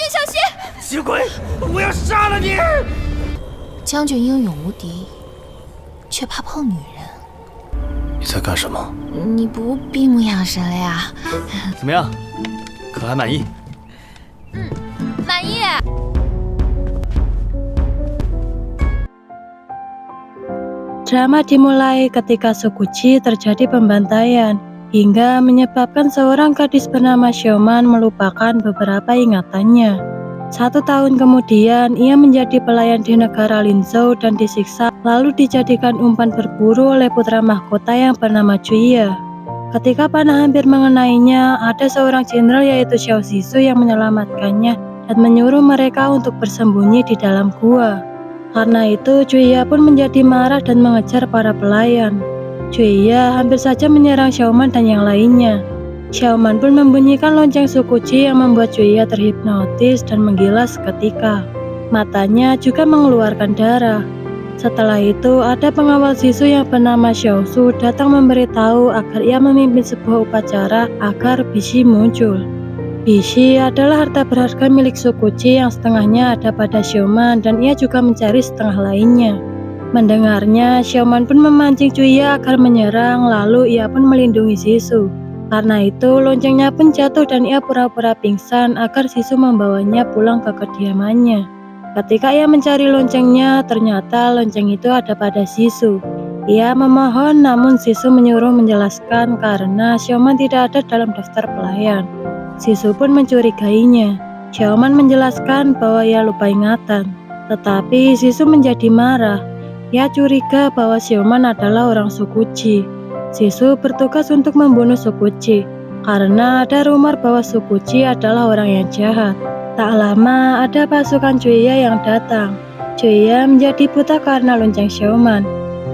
军小心！奇鬼，我要杀了你！将军英勇无敌，却怕碰女人。你在干什么？你不闭目养神了呀？怎么样，可还满意？满意。Drama dimulai ketika Sukuchi terjadi pembantaian, hingga menyebabkan seorang gadis bernama Xiaoman melupakan beberapa ingatannya. 1 tahun kemudian, ia menjadi pelayan di negara Linzhou dan disiksa, lalu dijadikan umpan berburu oleh putra mahkota yang bernama Juya. Ketika panah hampir mengenainya, ada seorang jenderal yaitu Xiao Zizhu yang menyelamatkannya dan menyuruh mereka untuk bersembunyi di dalam gua. Karena itu, Juya pun menjadi marah dan mengejar para pelayan. Juya hampir saja menyerang Xiaoman dan yang lainnya. Xiaoman pun membunyikan lonceng Sukuchi yang membuat Juya terhipnotis dan menggila seketika. Matanya juga mengeluarkan darah. Setelah itu, ada pengawal Zizhu yang bernama Xiaosu datang memberitahu agar ia memimpin sebuah upacara agar Bishi muncul. Bishi adalah harta berharga milik Sukuchi yang setengahnya ada pada Xiaoman dan ia juga mencari setengah lainnya. Mendengarnya, Xiaoman pun memancing Juya agar menyerang, lalu ia pun melindungi Zizhu. Karena itu, loncengnya pun jatuh dan ia pura-pura pingsan agar Zizhu membawanya pulang ke kediamannya. Ketika ia mencari loncengnya, ternyata lonceng itu ada pada Zizhu. Ia memohon, namun Zizhu menyuruh menjelaskan karena Xiaoman tidak ada dalam daftar pelayan. Zizhu pun mencurigainya. Xiaoman menjelaskan bahwa ia lupa ingatan. Tetapi Zizhu menjadi marah. Ia curiga bahwa Xiaoman adalah orang Sukuchi. Zizhu bertugas untuk membunuh Sukuchi, karena ada rumor bahwa Sukuchi adalah orang yang jahat. Tak lama ada pasukan Juya yang datang. Juya menjadi buta karena lonceng Xiaoman.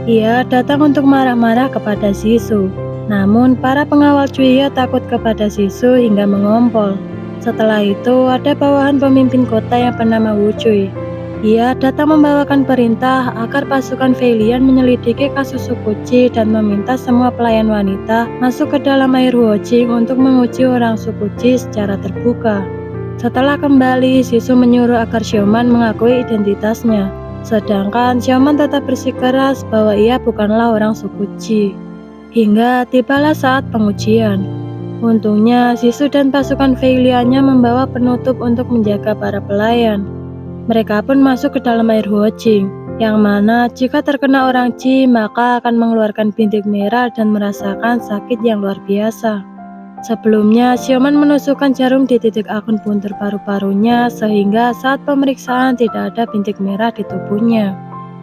Ia datang untuk marah-marah kepada Zizhu. Namun para pengawal Juya takut kepada Zizhu hingga mengompol. Setelah itu ada bawahan pemimpin kota yang bernama Wu Cui. Ia datang membawakan perintah agar pasukan Feilian menyelidiki kasus Sukuchi dan meminta semua pelayan wanita masuk ke dalam air Huojing untuk menguji orang Sukuchi secara terbuka. Setelah kembali, Zizhu menyuruh agar Xiaoman mengakui identitasnya. Sedangkan Xiaoman tetap bersikeras bahwa ia bukanlah orang Sukuchi. Hingga tibalah saat pengujian. Untungnya, Zizhu dan pasukan Feiliannya membawa penutup untuk menjaga para pelayan. Mereka pun masuk ke dalam air Huojing, yang mana jika terkena orang Qi maka akan mengeluarkan bintik merah dan merasakan sakit yang luar biasa. Sebelumnya, Xiaoman menusukkan jarum di titik akun puntur paru-parunya sehingga saat pemeriksaan tidak ada bintik merah di tubuhnya.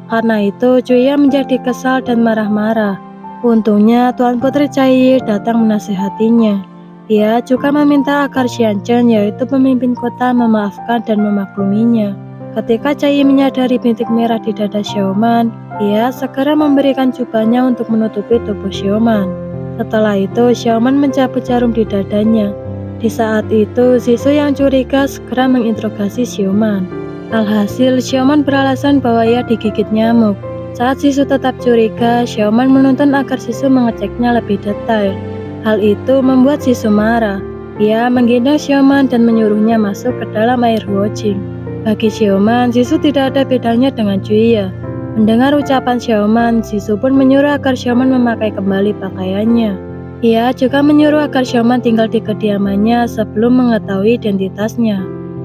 Karena itu, Juya menjadi kesal dan marah-marah. Untungnya, Tuan Putri Cai datang menasihatinya. Ia juga meminta agar Xianchen, yaitu pemimpin kota, memaafkan dan memakluminya. Ketika Cai menyadari bintik merah di dada Xiaoman, ia segera memberikan jubahnya untuk menutupi tubuh Xiaoman. Setelah itu, Xiaoman mencabut jarum di dadanya. Di saat itu, Zizhu yang curiga segera menginterogasi Xiaoman. Alhasil, Xiaoman beralasan bahwa ia digigit nyamuk. Saat Zizhu tetap curiga, Xiaoman menuntun agar Zizhu mengeceknya lebih detail. Hal itu membuat Zizhu marah. Ia menggendong Xiaoman dan menyuruhnya masuk ke dalam air Huojing. Bagi Xiaoman, Zizhu tidak ada bedanya dengan Juya. Mendengar ucapan Xiaoman, Zizhu pun menyuruh agar Xiaoman memakai kembali pakaiannya. Ia juga menyuruh agar Xiaoman tinggal di kediamannya sebelum mengetahui identitasnya.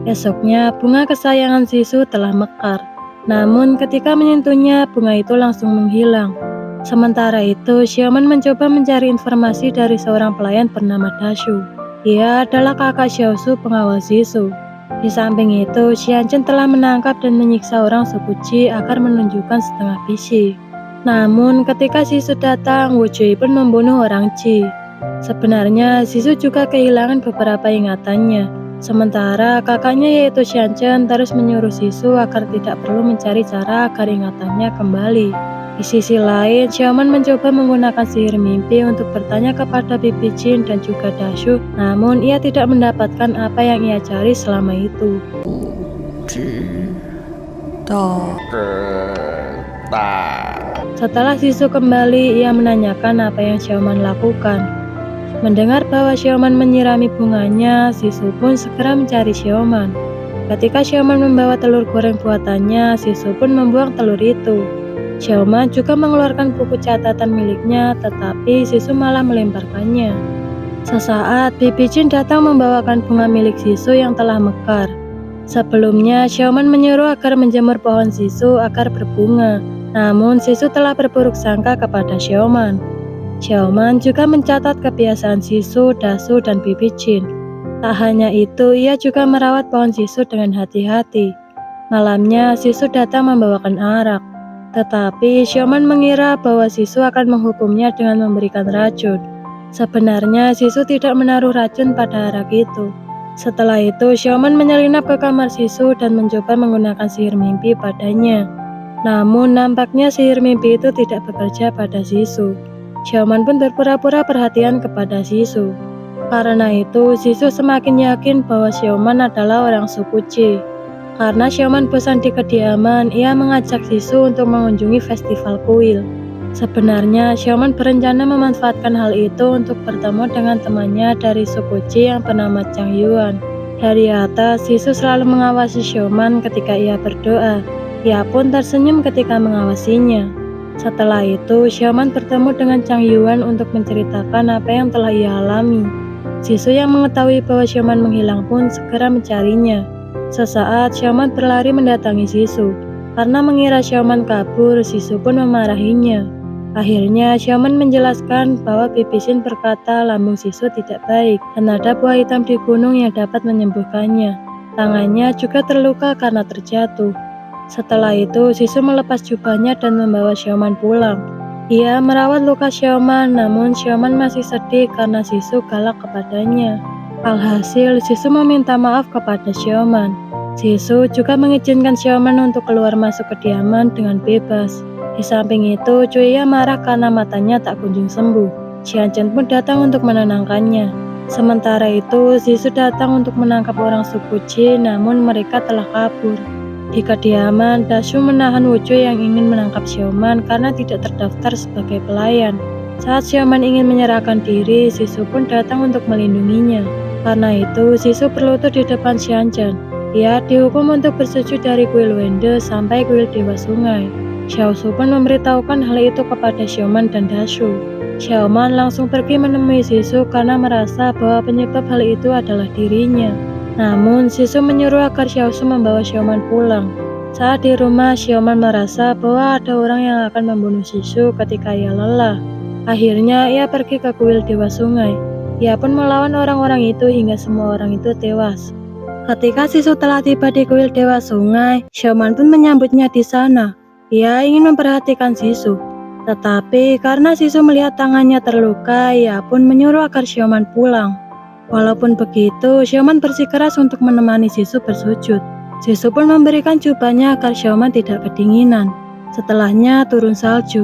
Esoknya, bunga kesayangan Zizhu telah mekar. Namun ketika menyentuhnya, bunga itu langsung menghilang. Sementara itu, Xiaoman mencoba mencari informasi dari seorang pelayan bernama Dashu. Ia adalah kakak Xiaosu, pengawal Zizhu. Di samping itu, Xianchen telah menangkap dan menyiksa orang Sukuchi agar menunjukkan setengah Bishi. Namun ketika Zizhu datang, Wu Cui pun membunuh orang Qi. Sebenarnya Zizhu juga kehilangan beberapa ingatannya. Sementara kakaknya yaitu Xianchen terus menyuruh Zizhu agar tidak perlu mencari cara agar ingatannya kembali. Di sisi lain, Xiaoman mencoba menggunakan sihir mimpi untuk bertanya kepada Bibi Jin dan juga Dashu, namun ia tidak mendapatkan apa yang ia cari selama itu. Setelah Zizhu kembali, ia menanyakan apa yang Xiaoman lakukan. Mendengar bahwa Xiaoman menyirami bunganya, Zizhu pun segera mencari Xiaoman. Ketika Xiaoman membawa telur goreng buatannya, Sisu pun membuang telur itu. Xiaoman juga mengeluarkan buku catatan miliknya, tetapi Sisu malah melemparkannya. Sesaat, Bibi Jin datang membawakan bunga milik Sisu yang telah mekar. Sebelumnya, Xiaoman menyuruh agar menjemur pohon Sisu agar berbunga. Namun, Sisu telah berburuk sangka kepada Xiaoman. Xiaoman juga mencatat kebiasaan Sisu, Dasu, dan Bibi Jin. Tak hanya itu, ia juga merawat pohon Sisu dengan hati-hati. Malamnya, Sisu datang membawakan arak. Tetapi Xiaoman mengira bahwa Sisu akan menghukumnya dengan memberikan racun. Sebenarnya Sisu tidak menaruh racun pada arak itu. Setelah itu Xiaoman menyelinap ke kamar Sisu dan mencoba menggunakan sihir mimpi padanya. Namun nampaknya sihir mimpi itu tidak bekerja pada Sisu. Xiaoman pun berpura-pura perhatian kepada Sisu. Karena itu Sisu semakin yakin bahwa Xiaoman adalah orang suku Qi. Karena Xiaoman bosan di kediaman, ia mengajak Sisu untuk mengunjungi festival kuil. Sebenarnya, Xiaoman berencana memanfaatkan hal itu untuk bertemu dengan temannya dari suku Qi yang bernama Chang Yuan. Dari atas, Sisu selalu mengawasi Xiaoman ketika ia berdoa. Ia pun tersenyum ketika mengawasinya. Setelah itu, Xiaoman bertemu dengan Chang Yuan untuk menceritakan apa yang telah ia alami. Sisu yang mengetahui bahwa Xiaoman menghilang pun segera mencarinya. Sesaat, Xiaoman berlari mendatangi Sisu. Karena mengira Xiaoman kabur, Sisu pun memarahinya. Akhirnya, Xiaoman menjelaskan bahwa Bibi Jin berkata lambung Sisu tidak baik dan ada buah hitam di gunung yang dapat menyembuhkannya. Tangannya juga terluka karena terjatuh. Setelah itu, Sisu melepas jubahnya dan membawa Xiaoman pulang. Ia merawat luka Xiaoman, namun Xiaoman masih sedih karena Sisu galak kepadanya. Alhasil, Sisu meminta maaf kepada Xiaoman. Sisu juga mengizinkan Xiaoman untuk keluar masuk kediaman dengan bebas. Di samping itu, Cuya marah karena matanya tak kunjung sembuh. Xianchen pun datang untuk menenangkannya. Sementara itu, Sisu datang untuk menangkap orang suku Qi, namun mereka telah kabur. Di kediaman, Dasu menahan Wucu yang ingin menangkap Xiaoman karena tidak terdaftar sebagai pelayan. Saat Xiaoman ingin menyerahkan diri, Sisu pun datang untuk melindunginya. Karena itu, Sisu berlutut di depan Xianchen. Ia dihukum untuk bersujud dari kuil Wende sampai kuil Dewa Sungai. Xiaosu pun memberitahukan hal itu kepada Xiaoman dan Dasu. Xiaoman langsung pergi menemui Sisu karena merasa bahwa penyebab hal itu adalah dirinya. Namun, Sisu menyuruh agar Xiaosu membawa Xiaoman pulang. Saat di rumah, Xiaoman merasa bahwa ada orang yang akan membunuh Sisu ketika ia lelah. Akhirnya, ia pergi ke kuil Dewa Sungai. Ia pun melawan orang-orang itu hingga semua orang itu tewas. Ketika Sisu telah tiba di kuil Dewa Sungai, Xiaoman pun menyambutnya di sana. Ia ingin memperhatikan Sisu. Tetapi karena Sisu melihat tangannya terluka, ia pun menyuruh agar Xiaoman pulang. Walaupun begitu, Xiaoman bersikeras untuk menemani Sisu bersujud. Sisu pun memberikan jubahnya agar Xiaoman tidak kedinginan. Setelahnya turun salju.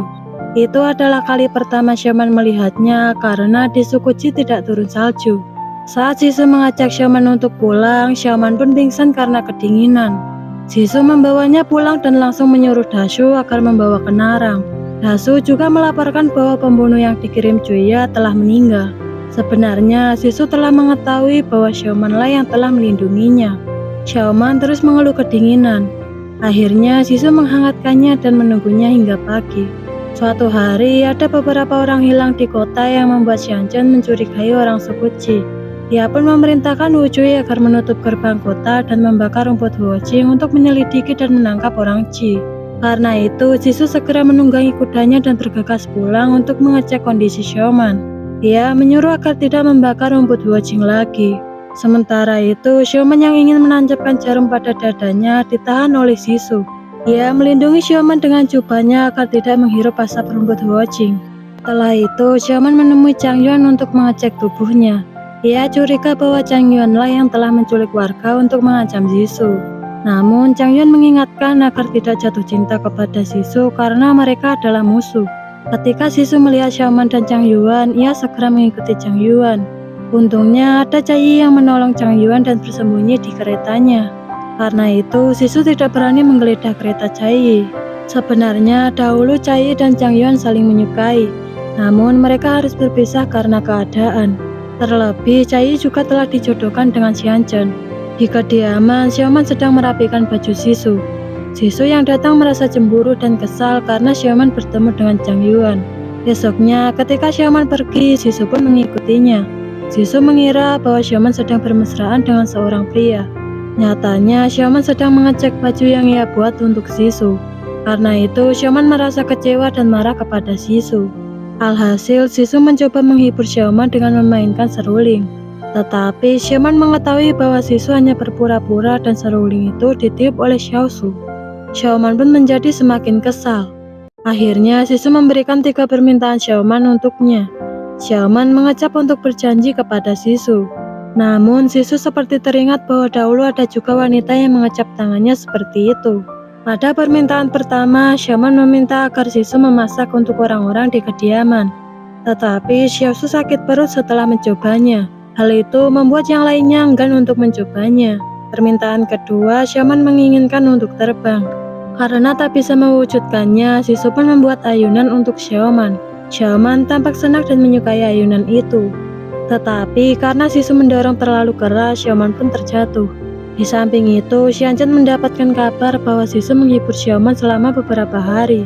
Itu adalah kali pertama Xiaoman melihatnya karena di suku Qi tidak turun salju. Saat Sisu mengajak Xiaoman untuk pulang, Xiaoman pun pingsan karena kedinginan. Sisu membawanya pulang dan langsung menyuruh Dasu agar membawa kenarang. Dasu juga melaporkan bahwa pembunuh yang dikirim Cuya telah meninggal. Sebenarnya, Sisu telah mengetahui bahwa Xiaoman lah yang telah melindunginya. Xiaoman terus mengeluh kedinginan. Akhirnya, Sisu menghangatkannya dan menunggunya hingga pagi. Suatu hari, ada beberapa orang hilang di kota yang membuat Xianchen mencurigai orang suku Qi. Ia pun memerintahkan Wu Cui agar menutup gerbang kota dan membakar rumput Huoqing untuk menyelidiki dan menangkap orang Qi. Karena itu, Sisu segera menunggangi kudanya dan bergegas pulang untuk mengecek kondisi Xiaoman. Ia menyuruh agar tidak membakar rumput Huoqing lagi. Sementara itu, Xiaoman yang ingin menancapkan jarum pada dadanya ditahan oleh Sisu. Ia melindungi Xiaoman dengan jubahnya agar tidak menghirup asap rumput Huoqing. Setelah itu, Xiaoman menemui Chang Yuan untuk mengecek tubuhnya. Ia curiga bahwa Chang Yuan lah yang telah menculik warga untuk mengancam Sisu. Namun, Chang Yuan mengingatkan agar tidak jatuh cinta kepada Sisu karena mereka adalah musuh. Ketika Sisu melihat Xiaoman dan Chang Yuan, ia segera mengikuti Chang Yuan. Untungnya ada Cai yang menolong Chang Yuan dan bersembunyi di keretanya. Karena itu, Sisu tidak berani menggeledah kereta Cai. Sebenarnya, dahulu Cai dan Chang Yuan saling menyukai. Namun, mereka harus berpisah karena keadaan. Terlebih, Cai juga telah dijodohkan dengan Xianchen. Di kediaman, Xiaoman sedang merapikan baju Sisu. Sisu yang datang merasa cemburu dan kesal karena Xiaoman bertemu dengan Chang Yuan. Besoknya, ketika Xiaoman pergi, Sisu pun mengikutinya. Sisu mengira bahwa Xiaoman sedang bermesraan dengan seorang pria. Nyatanya, Xiaoman sedang mengecek baju yang ia buat untuk Sisu. Karena itu, Xiaoman merasa kecewa dan marah kepada Sisu. Alhasil, Sisu mencoba menghibur Xiaoman dengan memainkan seruling. Tetapi Xiaoman mengetahui bahwa Sisu hanya berpura-pura dan seruling itu ditiup oleh Xiaosu. Xiaoman pun menjadi semakin kesal. Akhirnya Sisu memberikan 3 permintaan Xiaoman untuknya. Xiaoman mengecap untuk berjanji kepada Sisu. Namun Sisu seperti teringat bahwa dahulu ada juga wanita yang mengecap tangannya seperti itu. Pada permintaan pertama, Xiaoman meminta agar Sisu memasak untuk orang-orang di kediaman. Tetapi Xiaosu sakit perut setelah mencobanya. Hal itu membuat yang lainnya enggan untuk mencobanya. Permintaan kedua, Xiaoman menginginkan untuk terbang. Karena tak bisa mewujudkannya, Sisu pun membuat ayunan untuk Xiaoman. Xiaoman tampak senang dan menyukai ayunan itu. Tetapi karena Sisu mendorong terlalu keras, Xiaoman pun terjatuh. Di samping itu, Xianzhen mendapatkan kabar bahwa Sisu menghibur Xiaoman selama beberapa hari.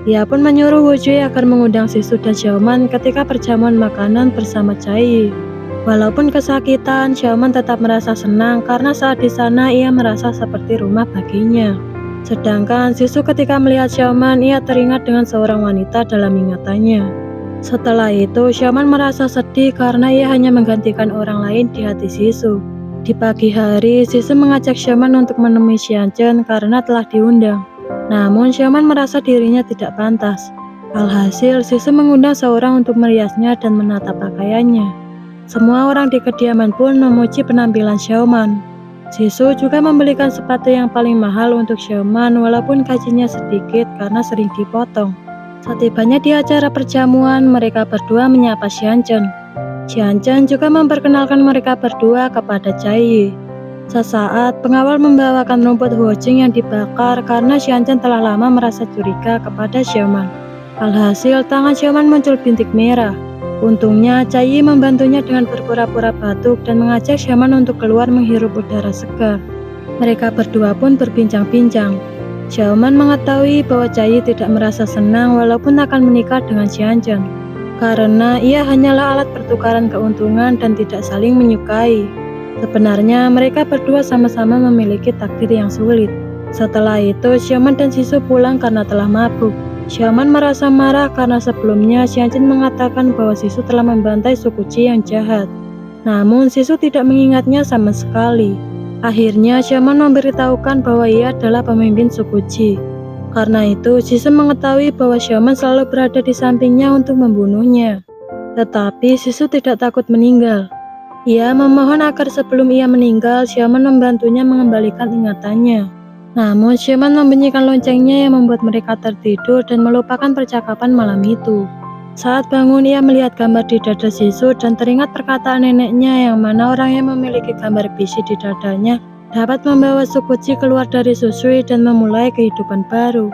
Ia pun menyuruh Wu Jui agar mengundang Sisu dan Xiaoman ketika perjamuan makanan bersama Cai. Walaupun kesakitan, Xiaoman tetap merasa senang karena saat di sana ia merasa seperti rumah baginya. Sedangkan Sisu ketika melihat Xiaoman, ia teringat dengan seorang wanita dalam ingatannya. Setelah itu, Xiaoman merasa sedih karena ia hanya menggantikan orang lain di hati Sisu. Di pagi hari, Sisu mengajak Xiaoman untuk menemui Xianzhen karena telah diundang. Namun, Xiaoman merasa dirinya tidak pantas. Alhasil, Sisu mengundang seorang untuk meriasnya dan menata pakaiannya. Semua orang di kediaman pun memuji penampilan Xiaoman. Sisu juga membelikan sepatu yang paling mahal untuk Xiaoman walaupun gajinya sedikit karena sering dipotong. Setibanya di acara perjamuan, mereka berdua menyapa Xianzhen. Xianzhen juga memperkenalkan mereka berdua kepada Cai. Sesaat, pengawal membawakan rumput huojing yang dibakar karena Xianzhen telah lama merasa curiga kepada Xiaoman. Alhasil, tangan Xiaoman muncul bintik merah. Untungnya, Cai membantunya dengan berpura-pura batuk dan mengajak Xiaoman untuk keluar menghirup udara segar. Mereka berdua pun berbincang-bincang. Xiaoman mengetahui bahwa Cai tidak merasa senang walaupun akan menikah dengan Xianzhen. Karena ia hanyalah alat pertukaran keuntungan dan tidak saling menyukai. Sebenarnya mereka berdua sama-sama memiliki takdir yang sulit. Setelah itu, Xiaoman dan Sisu pulang karena telah mabuk. Xiaoman merasa marah karena sebelumnya Xianzhen mengatakan bahwa Sisu telah membantai suku Qi yang jahat. Namun Sisu tidak mengingatnya sama sekali. Akhirnya Xiaoman memberitahukan bahwa ia adalah pemimpin suku Qi. Karena itu Sisu mengetahui bahwa Xiaoman selalu berada di sampingnya untuk membunuhnya. Tetapi Sisu tidak takut meninggal. Ia memohon agar sebelum ia meninggal, Xiaoman membantunya mengembalikan ingatannya. Namun Xiaoman membunyikan loncengnya yang membuat mereka tertidur dan melupakan percakapan malam itu. Saat bangun, ia melihat gambar di dada Sisu dan teringat perkataan neneknya yang mana orang yang memiliki gambar bisi di dadanya dapat membawa suku Qi keluar dari Susui dan memulai kehidupan baru.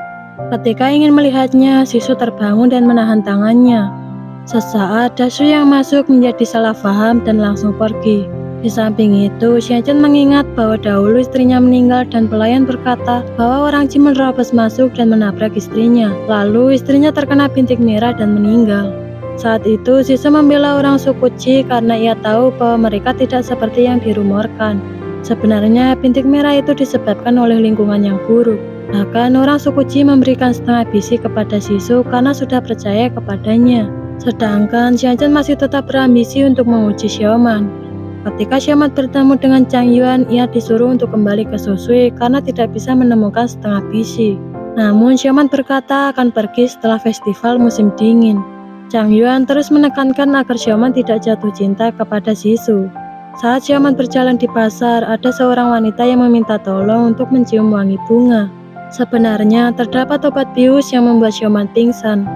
Ketika ingin melihatnya, Sisu terbangun dan menahan tangannya. Sesaat, Dasu yang masuk menjadi salah paham dan langsung pergi. Di samping itu, Xianzhen mengingat bahwa dahulu istrinya meninggal dan pelayan berkata bahwa orang Qi menerobos masuk dan menabrak istrinya. Lalu istrinya terkena bintik merah dan meninggal. Saat itu, Sisu membela orang suku Qi karena ia tahu bahwa mereka tidak seperti yang dirumorkan. Sebenarnya bintik merah itu disebabkan oleh lingkungan yang buruk. Bahkan orang suku Qi memberikan setengah bisi kepada Sisu karena sudah percaya kepadanya. Sedangkan Xianzhen masih tetap berambisi untuk menguji Xiaoman. Ketika Xiaoman bertemu dengan Chang Yuan, ia disuruh untuk kembali ke Susui karena tidak bisa menemukan setengah bisi. Namun Xiaoman berkata akan pergi setelah festival musim dingin. Chang Yuan terus menekankan agar Xiaoman tidak jatuh cinta kepada Sisu. Saat Xiaoman berjalan di pasar, ada seorang wanita yang meminta tolong untuk mencium wangi bunga. Sebenarnya terdapat obat bius yang membuat Xiaoman pingsan.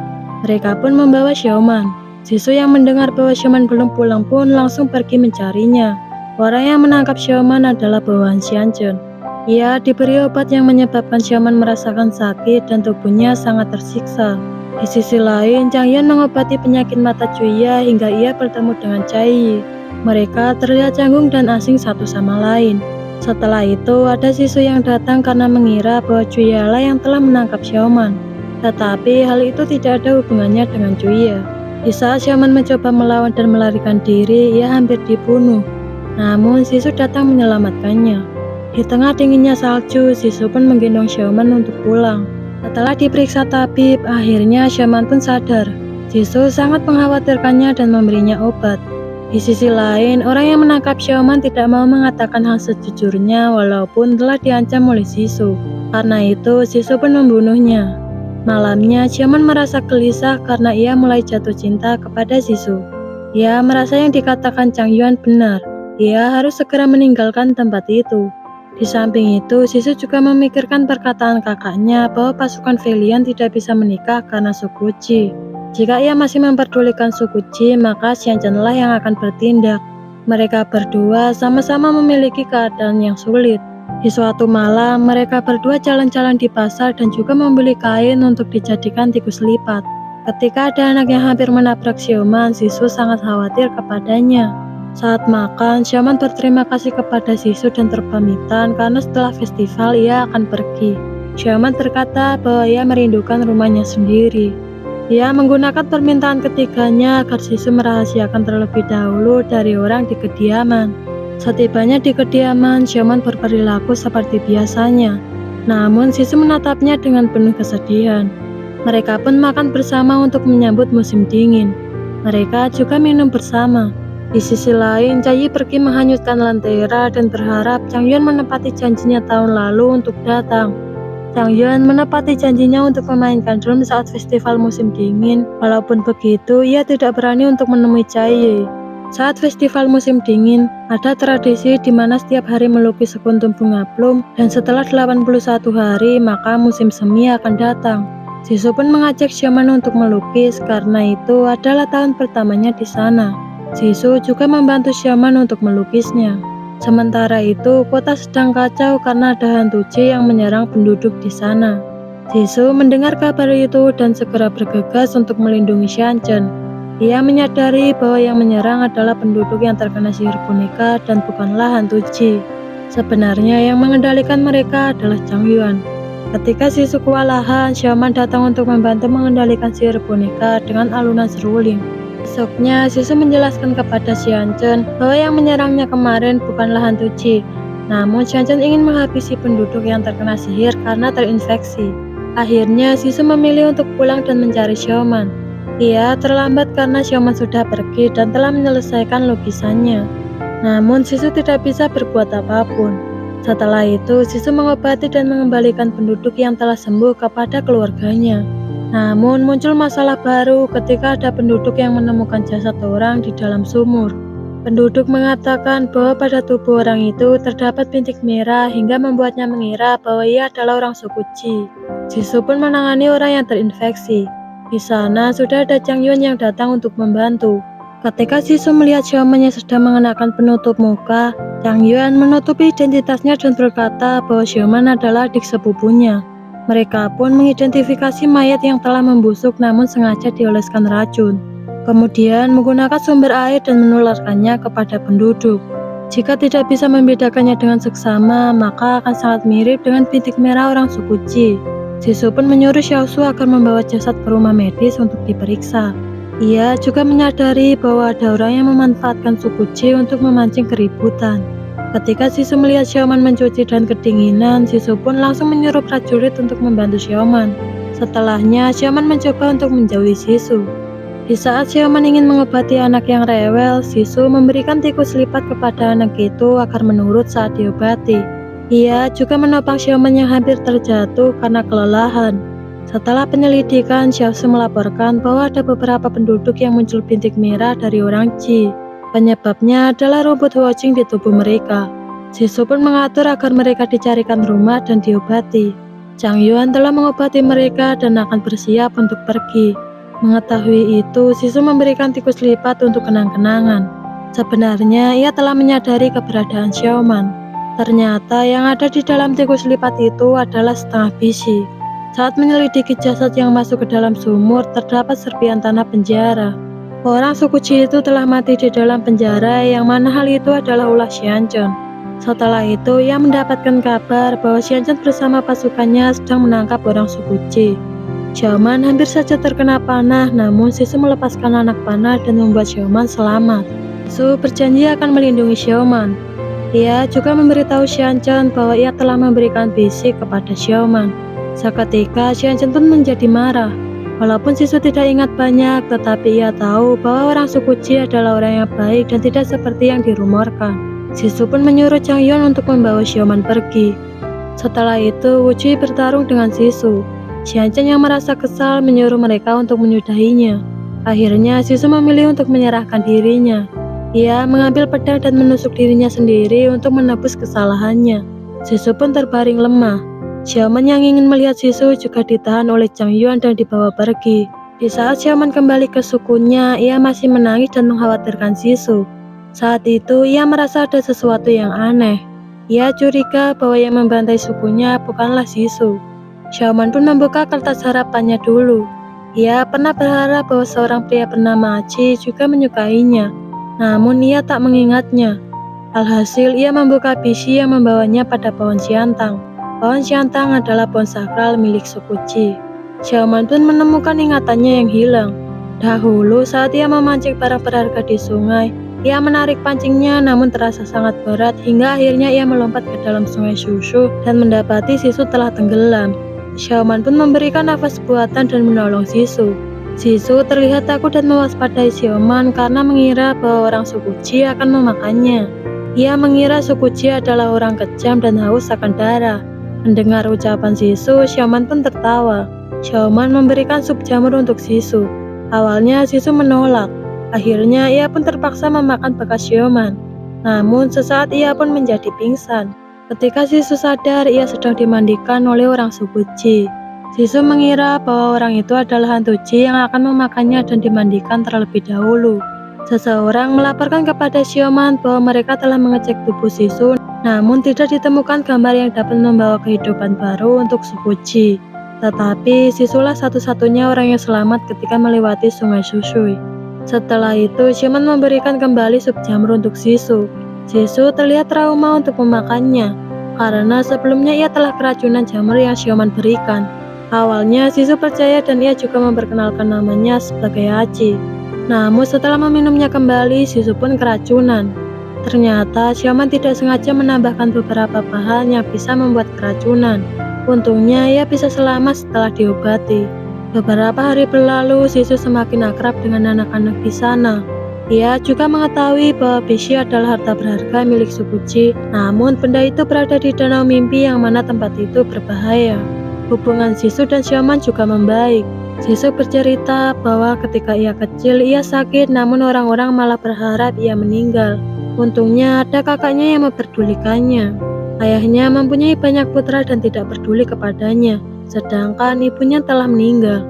Mereka pun membawa Xiaoman. Sisu yang mendengar bahwa Xiaoman belum pulang pun langsung pergi mencarinya. Orang yang menangkap Xiaoman adalah bawahan Xianzhen. Ia diberi obat yang menyebabkan Xiaoman merasakan sakit dan tubuhnya sangat tersiksa. Di sisi lain, Chang Yuan mengobati penyakit mata Cuya hingga ia bertemu dengan Cai. Mereka terlihat canggung dan asing satu sama lain. Setelah itu, ada Sisu yang datang karena mengira bahwa Cuya yang telah menangkap Xiaoman. Tetapi hal itu tidak ada hubungannya dengan Cuya. Di saat Xiaoman mencoba melawan dan melarikan diri, ia hampir dibunuh. Namun Sisu datang menyelamatkannya. Di tengah dinginnya salju, Sisu pun menggendong Xiaoman untuk pulang. Setelah diperiksa tabib, akhirnya Xiaoman pun sadar. Sisu sangat mengkhawatirkannya dan memberinya obat. Di sisi lain, orang yang menangkap Xiaoman tidak mau mengatakan hal sejujurnya walaupun telah diancam oleh Sisu. Karena itu, Sisu pun membunuhnya. Malamnya, Xiaoman merasa gelisah karena ia mulai jatuh cinta kepada Sisu. Ia merasa yang dikatakan Chang Yuan benar. Ia harus segera meninggalkan tempat itu. Di samping itu, Sisu juga memikirkan perkataan kakaknya bahwa pasukan Velian tidak bisa menikah karena suku Qi. Jika ia masih memperdulikan suku Qi, maka Xianzhenlah yang akan bertindak. Mereka berdua sama-sama memiliki keadaan yang sulit. Di suatu malam, mereka berdua jalan-jalan di pasar dan juga membeli kain untuk dijadikan tikus lipat. Ketika ada anak yang hampir menabrak Xiaoman, Sisu sangat khawatir kepadanya. Saat makan, Xiaoman berterima kasih kepada Sisu dan terpamitan karena setelah festival ia akan pergi. Xiaoman berkata bahwa ia merindukan rumahnya sendiri. Ia menggunakan permintaan ketiganya agar Sisu merahasiakan terlebih dahulu dari orang di kediaman. Setibanya di kediaman, Xiaoman berperilaku seperti biasanya. Namun Sisu menatapnya dengan penuh kesedihan. Mereka pun makan bersama untuk menyambut musim dingin. Mereka juga minum bersama. Di sisi lain, Cayi pergi menghanyutkan lentera dan berharap Chang Yuan menepati janjinya tahun lalu untuk datang. Chang Yuan menepati janjinya untuk memainkan drum saat festival musim dingin. Walaupun begitu, ia tidak berani untuk menemui Cayi. Saat festival musim dingin, ada tradisi di mana setiap hari melukis sekuntum bunga plum dan setelah 81 hari, maka musim semi akan datang. Sisu pun mengajak Xiaoman untuk melukis karena itu adalah tahun pertamanya di sana. Sisu juga membantu Xiaoman untuk melukisnya. Sementara itu, kota sedang kacau karena ada hantu Qi yang menyerang penduduk di sana. Sisu mendengar kabar itu dan segera bergegas untuk melindungi Xianzhen. Ia menyadari bahwa yang menyerang adalah penduduk yang terkena sihir boneka dan bukanlah hantu Qi. Sebenarnya yang mengendalikan mereka adalah Chang Yuan. Ketika Sisu kewalahan, Xiaoman datang untuk membantu mengendalikan sihir boneka dengan alunan seruling. Besoknya, Sisu menjelaskan kepada Xianzhen bahwa yang menyerangnya kemarin bukanlah hantu Qi. Namun Xianzhen ingin menghabisi penduduk yang terkena sihir karena terinfeksi. Akhirnya Sisu memilih untuk pulang dan mencari Xiaoman. Ia terlambat karena Xiaoman sudah pergi dan telah menyelesaikan lukisannya. Namun Sisu tidak bisa berbuat apapun. Setelah itu, Sisu mengobati dan mengembalikan penduduk yang telah sembuh kepada keluarganya. Namun muncul masalah baru ketika ada penduduk yang menemukan jasad orang di dalam sumur. Penduduk mengatakan bahwa pada tubuh orang itu terdapat bintik merah hingga membuatnya mengira bahwa ia adalah orang suku Qi. Sisu pun menangani orang yang terinfeksi. Di sana sudah ada Chang Yuan yang datang untuk membantu. Ketika Sisu melihat Xiaoman yang sedang mengenakan penutup muka, Chang Yuan menutupi identitasnya dan berkata bahwa Xiaoman adalah adik sepupunya. Mereka pun mengidentifikasi mayat yang telah membusuk namun sengaja dioleskan racun. Kemudian menggunakan sumber air dan menularkannya kepada penduduk. Jika tidak bisa membedakannya dengan seksama, maka akan sangat mirip dengan bintik merah orang suku Qi. Sisu pun menyuruh Xiaosu agar membawa jasad ke rumah medis untuk diperiksa. Ia juga menyadari bahwa ada orang yang memanfaatkan suku Qi untuk memancing keributan. Ketika Sisu melihat Xiaoman mencuci dan kedinginan, Sisu pun langsung menyuruh prajurit untuk membantu Xiaoman. Setelahnya, Xiaoman mencoba untuk menjauhi Sisu. Di saat Xiaoman ingin mengobati anak yang rewel, Sisu memberikan tikus lipat kepada anak itu agar menurut saat diobati. Ia juga menopang Xiaoman yang hampir terjatuh karena kelelahan. Setelah penyelidikan, Xiaosu melaporkan bahwa ada beberapa penduduk yang muncul bintik merah dari orang Qi. Penyebabnya adalah rumput huoqing di tubuh mereka. Sisu pun mengatur agar mereka dicarikan rumah dan diobati. Chang Yuan telah mengobati mereka dan akan bersiap untuk pergi. Mengetahui itu, Sisu memberikan tikus lipat untuk kenang-kenangan. Sebenarnya ia telah menyadari keberadaan Xiaoman. Ternyata yang ada di dalam tikus lipat itu adalah setengah bisi. Saat menyelidiki jasad yang masuk ke dalam sumur, terdapat serpian tanah penjara. Orang suku Qi itu telah mati di dalam penjara, yang mana hal itu adalah ulah Xianzhen. Setelah itu, ia mendapatkan kabar bahwa Xianchen bersama pasukannya sedang menangkap orang suku Qi. Xiaoman hampir saja terkena panah, namun Sisu melepaskan anak panah dan membuat Xiaoman selamat. Sisu berjanji akan melindungi Xiaoman. Ia juga memberitahu Xianchen bahwa ia telah memberikan bisi kepada Xiaoman. Seketika, Xianchen pun menjadi marah. Walaupun Sisu tidak ingat banyak, tetapi ia tahu bahwa orang suku Qi adalah orang yang baik dan tidak seperti yang dirumorkan. Sisu pun menyuruh Chang Yuan untuk membawa Xiaoman pergi. Setelah itu, Wu Cui bertarung dengan Sisu. Xianchen yang merasa kesal menyuruh mereka untuk menyudahinya. Akhirnya, Sisu memilih untuk menyerahkan dirinya. Ia mengambil pedang dan menusuk dirinya sendiri untuk menebus kesalahannya. Sisu pun terbaring lemah. Xiaoman yang ingin melihat Sisu juga ditahan oleh Chang Yuan dan dibawa pergi. Di saat Xiaoman kembali ke sukunya, ia masih menangis dan mengkhawatirkan Sisu. Saat itu, ia merasa ada sesuatu yang aneh. Ia curiga bahwa yang membantai sukunya bukanlah Sisu. Xiaoman pun membuka kertas harapannya dulu. Ia pernah berharap bahwa seorang pria bernama Qi juga menyukainya, namun ia tak mengingatnya. Alhasil, ia membuka bisi yang membawanya pada pohon Xiantang. Pohon Xiantang adalah pohon sakral milik suku Qi. Xiaoman pun menemukan ingatannya yang hilang. Dahulu, saat ia memancing barang berharga di sungai, ia menarik pancingnya namun terasa sangat berat hingga akhirnya ia melompat ke dalam sungai Shushu dan mendapati Sisu telah tenggelam. Xiaoman pun memberikan nafas buatan dan menolong Sisu. Sisu terlihat takut dan mewaspadai Xiaoman karena mengira bahwa orang suku Qi akan memakannya. Ia mengira suku Qi adalah orang kejam dan haus akan darah. Mendengar ucapan Sisu, Xiaoman pun tertawa. Xiaoman memberikan sup jamur untuk Sisu. Awalnya Sisu menolak. Akhirnya ia pun terpaksa memakan bekas Xiaoman. Namun sesaat ia pun menjadi pingsan. Ketika Sisu sadar, ia sedang dimandikan oleh orang suku Qi. Sisu mengira bahwa orang itu adalah hantu Qi yang akan memakannya dan dimandikan terlebih dahulu. Seseorang melaporkan kepada Xiaoman bahwa mereka telah mengecek tubuh Sisu, namun tidak ditemukan gambar yang dapat membawa kehidupan baru untuk suku Qi. Tetapi Sisulah satu-satunya orang yang selamat ketika melewati sungai Shushui. Setelah itu, Xiaoman memberikan kembali sup jamur untuk Sisu. Sisu terlihat trauma untuk memakannya, karena sebelumnya ia telah keracunan jamur yang Xiaoman berikan. Awalnya, Sisu percaya dan ia juga memperkenalkan namanya sebagai Aci. Namun setelah meminumnya kembali, Sisu pun keracunan. Ternyata, Xiaoman tidak sengaja menambahkan beberapa bahan yang bisa membuat keracunan. Untungnya, ia bisa selamat setelah diobati. Beberapa hari berlalu, Sisu semakin akrab dengan anak-anak di sana. Ia juga mengetahui bahwa bisi adalah harta berharga milik suku Qi, namun benda itu berada di danau mimpi yang mana tempat itu berbahaya. Hubungan Sisu dan Xiaoman juga membaik. Sisu bercerita bahwa ketika ia kecil, ia sakit namun orang-orang malah berharap ia meninggal. Untungnya ada kakaknya yang memperdulikannya. Ayahnya mempunyai banyak putra dan tidak peduli kepadanya, sedangkan ibunya telah meninggal.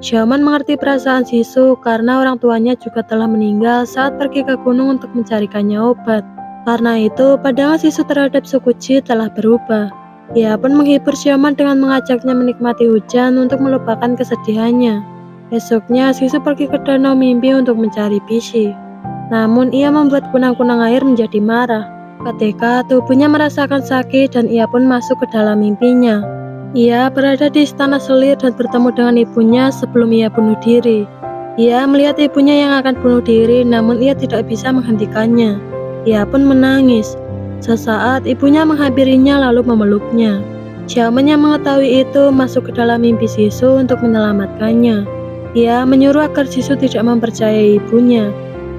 Xiaoman mengerti perasaan Sisu karena orang tuanya juga telah meninggal saat pergi ke gunung untuk mencarikannya obat. Karena itu, pandangan Sisu terhadap suku Qi telah berubah. Ia pun menghibur Xiaoman dengan mengajaknya menikmati hujan untuk melupakan kesedihannya. Esoknya, Sisu pergi ke danau mimpi untuk mencari bisi. Namun, ia membuat kunang-kunang air menjadi marah. Ketika tubuhnya merasakan sakit dan ia pun masuk ke dalam mimpinya. Ia berada di istana selir dan bertemu dengan ibunya sebelum ia bunuh diri. Ia melihat ibunya yang akan bunuh diri, namun ia tidak bisa menghentikannya. Ia pun menangis. Sesaat ibunya menghampirinya lalu memeluknya. Xiaoman yang mengetahui itu masuk ke dalam mimpi Sisu untuk menyelamatkannya. Ia menyuruh agar Sisu tidak mempercayai ibunya.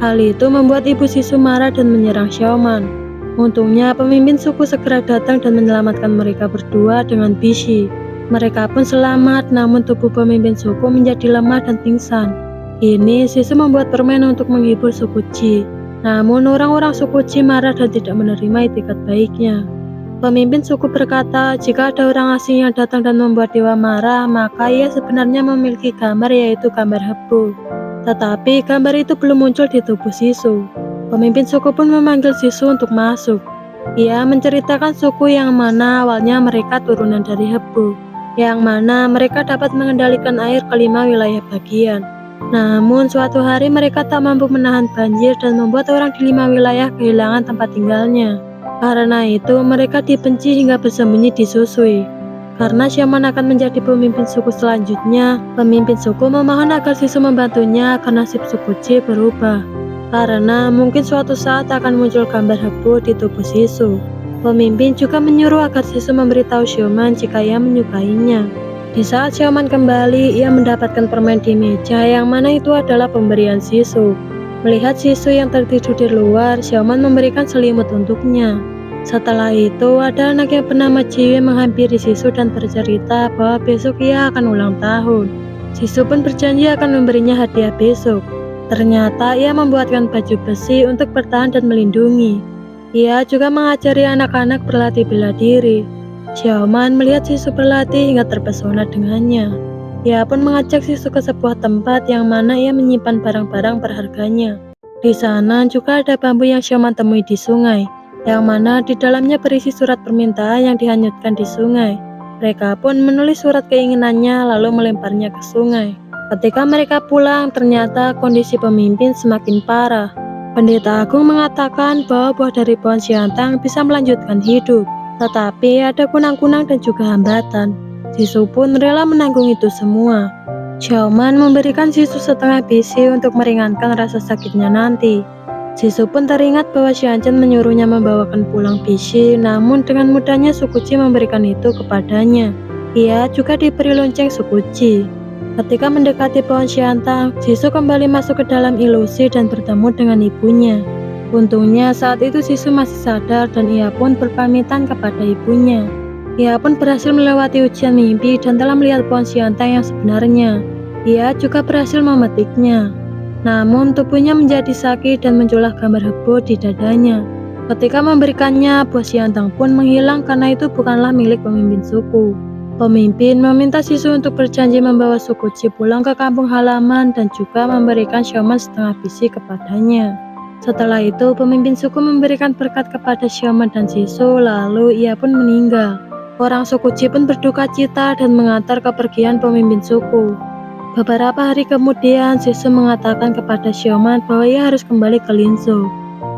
Hal itu membuat ibu Sisu marah dan menyerang Xiaoman. Untungnya pemimpin suku segera datang dan menyelamatkan mereka berdua dengan bisi. Mereka pun selamat, namun tubuh pemimpin suku menjadi lemah dan pingsan. Ini Sisu membuat permen untuk menghibur suku Qi. Namun orang-orang suku Qi marah dan tidak menerima itikat baiknya. Pemimpin suku berkata, jika ada orang asing yang datang dan membuat dewa marah, maka ia sebenarnya memiliki gambar, yaitu gambar Hebu. Tetapi gambar itu belum muncul di tubuh Sisu. Pemimpin suku pun memanggil Sisu untuk masuk. Ia menceritakan suku yang mana awalnya mereka turunan dari Hebu, yang mana mereka dapat mengendalikan air ke 5 wilayah bagian. Namun suatu hari mereka tak mampu menahan banjir dan membuat orang di 5 wilayah kehilangan tempat tinggalnya. Karena itu mereka dibenci hingga bersembunyi di Susui. Karena Xiaoman akan menjadi pemimpin suku selanjutnya, pemimpin suku memohon agar Sisu membantunya agar nasib suku Ji berubah. Karena mungkin suatu saat akan muncul gambar Hebu di tubuh Sisu. Pemimpin juga menyuruh agar Sisu memberitahu Xiaoman jika ia menyukainya. Di saat Xiaoman kembali, ia mendapatkan permen di meja yang mana itu adalah pemberian Sisu. Melihat Sisu yang tertidur di luar, Xiaoman memberikan selimut untuknya. Setelah itu, ada anak yang bernama Jiwie menghampiri Sisu dan bercerita bahwa besok ia akan ulang tahun. Sisu pun berjanji akan memberinya hadiah besok. Ternyata ia membuatkan baju besi untuk bertahan dan melindungi. Ia juga mengajari anak-anak berlatih bela diri. Xiaoman melihat Sisu berlatih hingga terpesona dengannya. Ia pun mengajak Sisu ke sebuah tempat yang mana ia menyimpan barang-barang berharganya. Di sana juga ada bambu yang Xiaoman temui di sungai, yang mana di dalamnya berisi surat permintaan yang dihanyutkan di sungai. Mereka pun menulis surat keinginannya lalu melemparnya ke sungai. Ketika mereka pulang, ternyata kondisi pemimpin semakin parah. Pendeta Agung mengatakan bahwa buah dari pohon Xiantang bisa melanjutkan hidup, tetapi ada kunang-kunang dan juga hambatan. Sisu pun rela menanggung itu semua. Xiaoman memberikan Sisu setengah bisi untuk meringankan rasa sakitnya nanti. Sisu pun teringat bahwa Xianchen menyuruhnya membawakan pulang bisi, namun dengan mudahnya suku Ji memberikan itu kepadanya. Ia juga diberi lonceng suku Ji. Ketika mendekati pohon Xiantang, Sisu kembali masuk ke dalam ilusi dan bertemu dengan ibunya. Untungnya saat itu Sisu masih sadar dan ia pun berpamitan kepada ibunya. Ia pun berhasil melewati ujian mimpi dan telah melihat pohon Xiantang yang sebenarnya. Ia juga berhasil memetiknya. Namun tubuhnya menjadi sakit dan muncullah gambar Hebu di dadanya. Ketika memberikannya, buah Xiantang pun menghilang karena itu bukanlah milik pemimpin suku. Pemimpin meminta Sisu untuk berjanji membawa suku Ji pulang ke kampung halaman dan juga memberikan Xiaoman setengah bisi kepadanya. Setelah itu, pemimpin suku memberikan berkat kepada Xiaoman dan Sisu, lalu ia pun meninggal. Orang suku Ji pun berduka cita dan mengantar kepergian pemimpin suku. Beberapa hari kemudian, Sisu mengatakan kepada Xiaoman bahwa ia harus kembali ke Linzhou.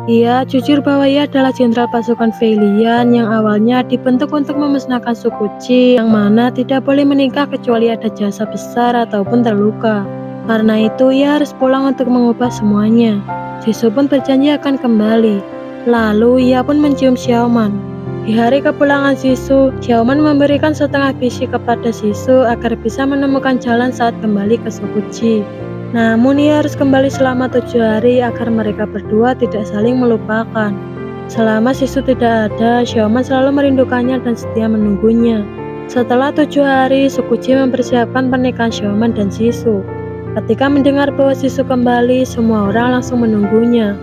Ia jujur bahwa ia adalah jenderal pasukan Feilian yang awalnya dibentuk untuk memusnahkan suku Ji, yang mana tidak boleh menikah kecuali ada jasa besar ataupun terluka. Karena itu, ia harus pulang untuk mengubah semuanya. Sisu pun berjanji akan kembali. Lalu, ia pun mencium Xiaoman. Di hari kepulangan Sisu, Xiaoman memberikan setengah bisi kepada Sisu agar bisa menemukan jalan saat kembali ke suku Ji. Namun ia harus kembali selama 7 hari agar mereka berdua tidak saling melupakan. Selama Sisu tidak ada, Xiaoman selalu merindukannya dan setia menunggunya. Setelah 7 hari, suku Ji mempersiapkan pernikahan Xiaoman dan Sisu. Ketika mendengar bahwa Sisu kembali, semua orang langsung menunggunya.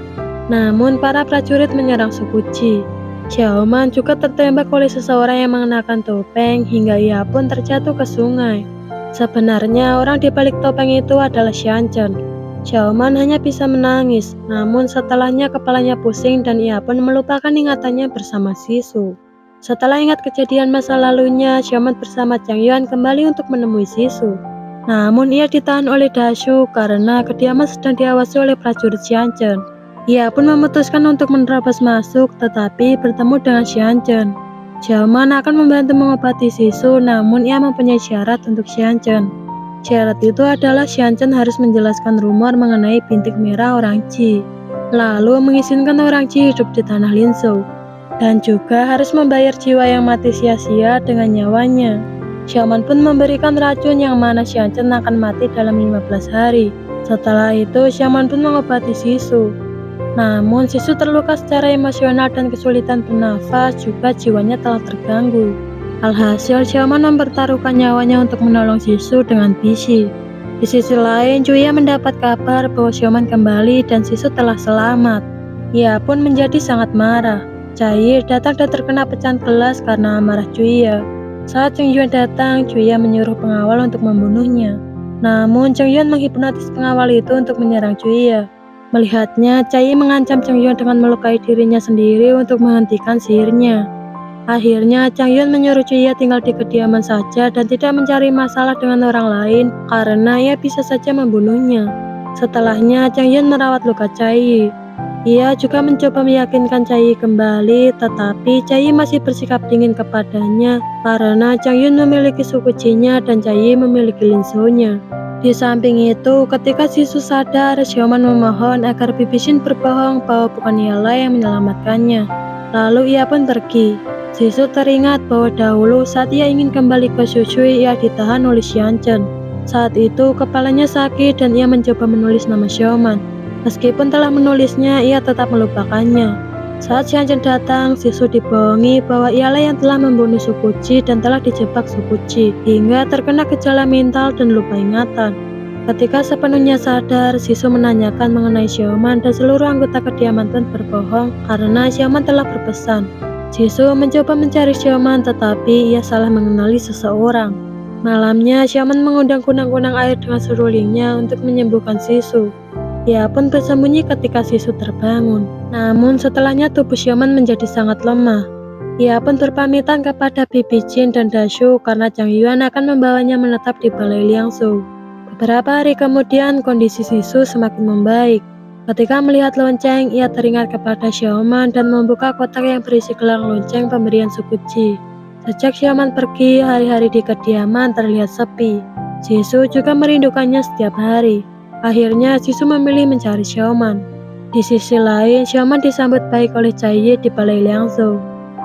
Namun para prajurit menyerang suku Ji. Xiaoman juga tertembak oleh seseorang yang mengenakan topeng hingga ia pun terjatuh ke sungai. Sebenarnya orang di balik topeng itu adalah Xianchen. Xiaoman hanya bisa menangis, namun setelahnya kepalanya pusing dan ia pun melupakan ingatannya bersama Sisu. Setelah ingat kejadian masa lalunya, Xiaoman bersama Chang Yuan kembali untuk menemui Sisu. Namun ia ditahan oleh Dashu karena kediaman sedang diawasi oleh prajurit Xianchen. Ia pun memutuskan untuk menerobos masuk, tetapi bertemu dengan Xianchen. Xiaoman akan membantu mengobati Sisu, namun ia mempunyai syarat untuk Xianchen. Syarat itu adalah Xianchen harus menjelaskan rumor mengenai bintik merah orang Ji, lalu mengizinkan orang Ji hidup di tanah Linzhou, dan juga harus membayar jiwa yang mati sia-sia dengan nyawanya. Xiaoman pun memberikan racun yang mana Xianchen akan mati dalam 15 hari. Setelah itu, Xiaoman pun mengobati Sisu. Namun Sisu terluka secara emosional dan kesulitan bernafas, juga jiwanya telah terganggu. Alhasil Xiaoman mempertaruhkan nyawanya untuk menolong Sisu dengan bisi. Di sisi lain, Juya mendapat kabar bahwa Xiaoman kembali dan Sisu telah selamat. Ia pun menjadi sangat marah. Cai datang dan terkena pecahan gelas karena amarah Juya. Saat Cheng Yuan datang, Juya menyuruh pengawal untuk membunuhnya. Namun Cheng Yuan menghipnotis pengawal itu untuk menyerang Juya. Melihatnya, Cai mengancam Cheng Yuan dengan melukai dirinya sendiri untuk menghentikan sihirnya. Akhirnya, Cheng Yuan menyuruh Juya tinggal di kediaman saja dan tidak mencari masalah dengan orang lain karena ia bisa saja membunuhnya. Setelahnya, Cheng Yuan merawat luka Cai. Ia juga mencoba meyakinkan Chai kembali, tetapi Chai masih bersikap dingin kepadanya karena Chang Yun memiliki suku Chi-nya dan Chai memiliki Linzhou-nya. Di samping itu, ketika Sisu sadar, Xiaoman memohon agar Bibi Xin berbohong bahwa bukan ialah yang menyelamatkannya. Lalu ia pun pergi. Sisu teringat bahwa dahulu saat ia ingin kembali ke Shushui, ia ditahan oleh Xianzhen. Saat itu kepalanya sakit dan ia mencoba menulis nama Xiaoman. Meskipun telah menulisnya, ia tetap melupakannya. Saat Xianzhen datang, Sisu dibohongi bahwa ialah yang telah membunuh suku Qi dan telah dijebak suku Qi, hingga terkena gejala mental dan lupa ingatan. Ketika sepenuhnya sadar, Sisu menanyakan mengenai Xiaoman dan seluruh anggota kediaman pun berbohong karena Xiaoman telah berpesan. Sisu mencoba mencari Xiaoman, tetapi ia salah mengenali seseorang. Malamnya, Xiaoman mengundang kunang-kunang air dengan serulingnya untuk menyembuhkan Sisu. Ia pun bersembunyi ketika Sisu terbangun. Namun setelahnya tubuh Xiaoman menjadi sangat lemah. Ia pun berpamitan kepada Bibi Jin dan Dashu karena Zhang Yuan akan membawanya menetap di Balai Liangzhou. Beberapa hari kemudian kondisi Sisu semakin membaik. Ketika melihat lonceng, ia teringat kepada Xiaoman dan membuka kotak yang berisi gelang lonceng pemberian suku Qi. Sejak Xiaoman pergi, hari-hari di kediaman terlihat sepi. Sisu juga merindukannya setiap hari. Akhirnya Sisu memilih mencari Xiaoman. Di sisi lain, Xiaoman disambut baik oleh Cai Yi di Balai Liangzhou.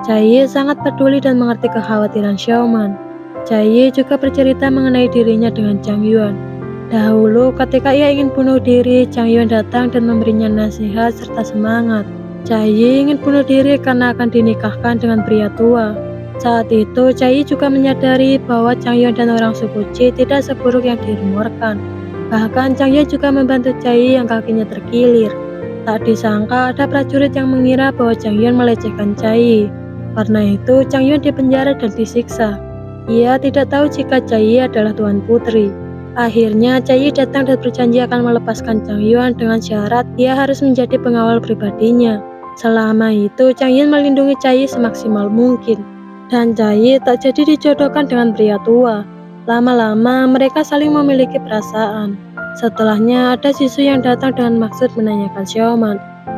Cai Yi sangat peduli dan mengerti kekhawatiran Xiaoman. Cai Yi juga bercerita mengenai dirinya dengan Zhang Yuan. Dahulu ketika ia ingin bunuh diri, Zhang Yuan datang dan memberinya nasihat serta semangat. Cai Yi ingin bunuh diri karena akan dinikahkan dengan pria tua. Saat itu, Cai Yi juga menyadari bahwa Zhang Yuan dan orang suku Qi tidak seburuk yang dirumorkan. Bahkan Zhang Yuan juga membantu Cai Yi yang kakinya terkilir. Tak disangka ada prajurit yang mengira bahwa Zhang Yuan melecehkan Cai Yi. Karena itu Zhang Yuan dipenjara dan disiksa. Ia tidak tahu jika Cai Yi adalah tuan putri. Akhirnya Cai Yi datang dan berjanji akan melepaskan Zhang Yuan dengan syarat ia harus menjadi pengawal pribadinya. Selama itu Zhang Yuan melindungi Cai Yi semaksimal mungkin. Dan Cai Yi tak jadi dijodohkan dengan pria tua. Lama-lama mereka saling memiliki perasaan. Setelahnya ada Sisu yang datang dengan maksud menanyakan Xiaoman.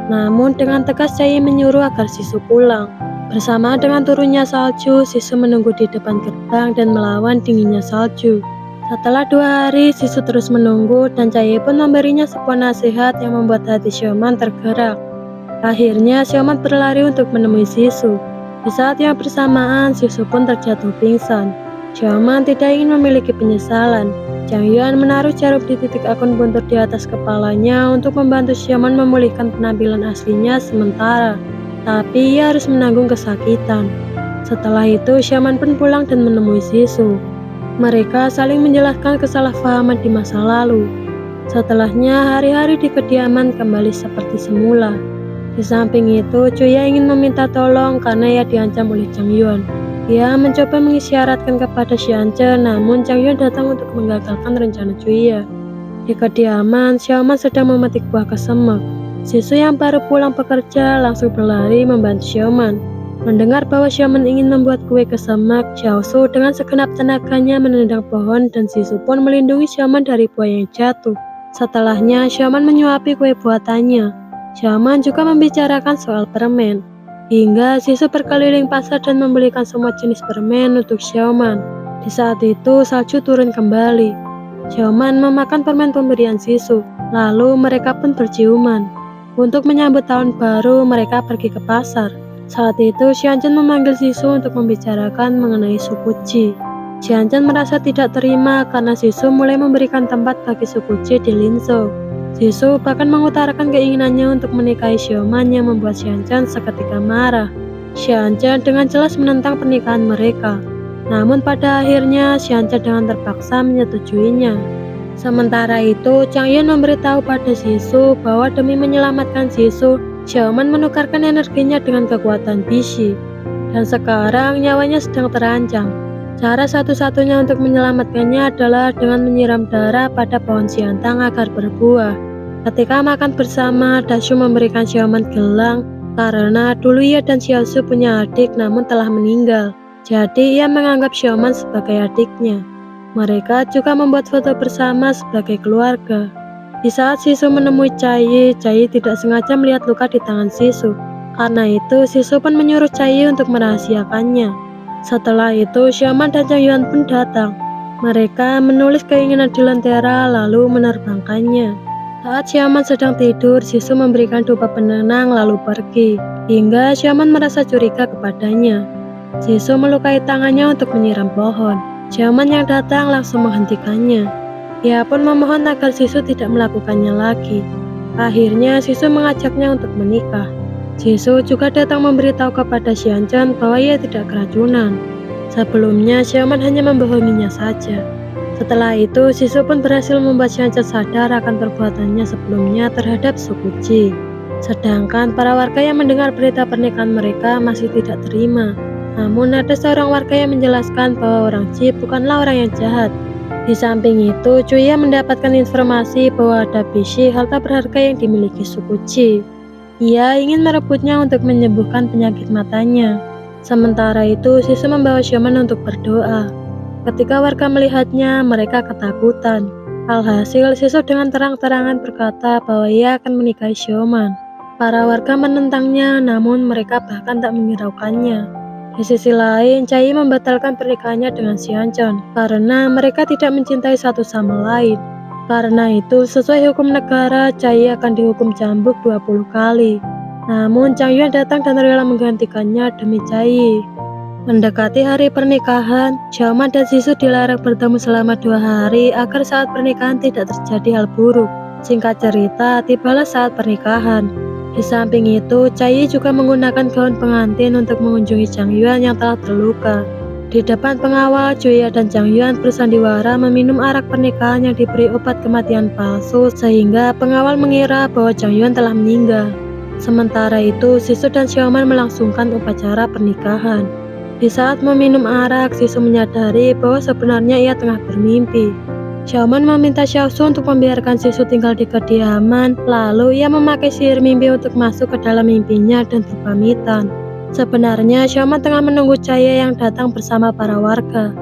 Namun dengan tegas Cai Yi menyuruh agar Sisu pulang. Bersama dengan turunnya salju, Sisu menunggu di depan gerbang dan melawan dinginnya salju. Setelah 2 hari, Sisu terus menunggu dan Cai Yi pun memberinya sebuah nasihat yang membuat hati Xiaoman tergerak. Akhirnya Xiaoman berlari untuk menemui Sisu. Di saat yang bersamaan, Sisu pun terjatuh pingsan. Xiaoman tidak ingin memiliki penyesalan. Zhang Yuan menaruh jarum di titik akun buntut di atas kepalanya untuk membantu Xiaoman memulihkan penampilan aslinya sementara. Tapi ia harus menanggung kesakitan. Setelah itu Xiaoman pun pulang dan menemui Sisu. Mereka saling menjelaskan kesalahpahaman di masa lalu. Setelahnya hari-hari di kediaman kembali seperti semula. Di samping itu Cuya ingin meminta tolong karena ia diancam oleh Zhang Yuan. Ia mencoba mengisyaratkan kepada Xianzhen, namun Zhang Yuan datang untuk menggagalkan rencana Cuya. Di kediaman, Xiaoman sedang memetik buah kesemek. Sisu yang baru pulang bekerja langsung berlari membantu Xiaoman. Mendengar bahwa Xiaoman ingin membuat kue kesemek, Xiaosu dengan segenap tenaganya menendang pohon dan Sisu pun melindungi Xiaoman dari buah yang jatuh. Setelahnya, Xiaoman menyuapi kue buatannya. Xiaoman juga membicarakan soal permen. Hingga Sisu berkeliling pasar dan membelikan semua jenis permen untuk Xiaoman. Di saat itu salju turun kembali. Xiaoman memakan permen pemberian Sisu. Lalu mereka pun berciuman. Untuk menyambut tahun baru mereka pergi ke pasar. Saat itu Xianzhen memanggil Sisu untuk membicarakan mengenai suku Qi. Xianzhen merasa tidak terima karena Sisu mulai memberikan tempat bagi suku Qi di Linzhou. Sisu bahkan mengutarakan keinginannya untuk menikahi Xiaoman yang membuat Xianzhen seketika marah. Xianzhen dengan jelas menentang pernikahan mereka. Namun pada akhirnya Xianzhen dengan terpaksa menyetujuinya. Sementara itu Zhang Yuan memberitahu pada Sisu bahwa demi menyelamatkan Sisu, Xiaoman menukarkan energinya dengan kekuatan Bishi. Dan sekarang nyawanya sedang terancam. Cara satu-satunya untuk menyelamatkannya adalah dengan menyiram darah pada pohon siantang agar berbuah. Ketika makan bersama, Dashu memberikan Xiaoman gelang karena dulu ia dan Xiaosu punya adik namun telah meninggal. Jadi ia menganggap Xiaoman sebagai adiknya. Mereka juga membuat foto bersama sebagai keluarga. Di saat Sisu menemui Cayi tidak sengaja melihat luka di tangan Sisu. Karena itu, Sisu pun menyuruh Cayi untuk merahasiakannya. Setelah itu, Xiaoman dan Chang Yuan pun datang. Mereka menulis keinginan di lentera lalu menerbangkannya. Saat Xiaoman sedang tidur, Sisu memberikan doa penenang lalu pergi. Hingga Xiaoman merasa curiga kepadanya. Sisu melukai tangannya untuk menyiram pohon. Xiaoman yang datang langsung menghentikannya. Ia pun memohon agar Sisu tidak melakukannya lagi. Akhirnya Sisu mengajaknya untuk menikah. Sisu juga datang memberitahu kepada Xianzhen bahwa ia tidak keracunan. Sebelumnya Xiaoman hanya membohonginya saja. Setelah itu Sisu pun berhasil membuat Xianzhen sadar akan perbuatannya sebelumnya terhadap suku Ji. Sedangkan para warga yang mendengar berita pernikahan mereka masih tidak terima. Namun ada seorang warga yang menjelaskan bahwa orang Ji bukanlah orang yang jahat. Di samping itu, Cuya mendapatkan informasi bahwa ada biji harta berharga yang dimiliki suku Ji. Ia ingin merebutnya untuk menyembuhkan penyakit matanya. Sementara itu, Sisu membawa Xiaoman untuk berdoa. Ketika warga melihatnya, mereka ketakutan. Alhasil, Sisu dengan terang-terangan berkata bahwa ia akan menikahi Xiaoman. Para warga menentangnya, namun mereka bahkan tak menghiraukannya. Di sisi lain, Cayi membatalkan pernikahannya dengan Xianzhen karena mereka tidak mencintai satu sama lain. Karena itu, sesuai hukum negara, Cayi akan dihukum cambuk 20 kali. Namun, Chang Yuan datang dan rela menggantikannya demi Cayi. Mendekati hari pernikahan, Xiaoman dan Sisu dilarang bertemu selama 2 hari agar saat pernikahan tidak terjadi hal buruk. Singkat cerita, tibalah saat pernikahan. Di samping itu, Cayi juga menggunakan gaun pengantin untuk mengunjungi Chang Yuan yang telah terluka. Di depan pengawal, Cuya dan Chang Yuan bersandiwara meminum arak pernikahan yang diberi obat kematian palsu sehingga pengawal mengira bahwa Chang Yuan telah meninggal. Sementara itu, Sisu dan Xiaoman melangsungkan upacara pernikahan. Di saat meminum arak, Sisu menyadari bahwa sebenarnya ia tengah bermimpi. Xiaoman meminta Xiaosu untuk membiarkan Sisu tinggal di kediaman, lalu ia memakai sihir mimpi untuk masuk ke dalam mimpinya dan berpamitan. Sebenarnya Xiaoman tengah menunggu Cahaya yang datang bersama para warga.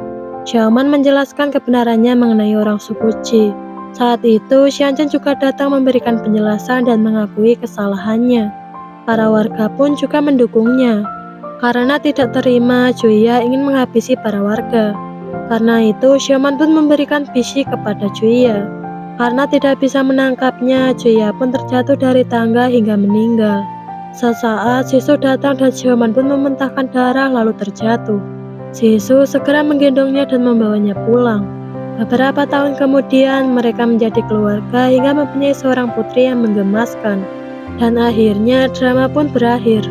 Xiaoman menjelaskan kebenarannya mengenai orang suku Ji. Saat itu Xianzhen juga datang memberikan penjelasan dan mengakui kesalahannya. Para warga pun juga mendukungnya. Karena tidak terima, Cuya ingin menghabisi para warga. Karena itu, Xiaoman pun memberikan biji kepada Cuya. Karena tidak bisa menangkapnya, Cuya pun terjatuh dari tangga hingga meninggal. Sesaat, Sisu datang dan Xiaoman pun memuntahkan darah lalu terjatuh. Sisu segera menggendongnya dan membawanya pulang. Beberapa tahun kemudian, mereka menjadi keluarga hingga mempunyai seorang putri yang menggemaskan. Dan akhirnya, drama pun berakhir.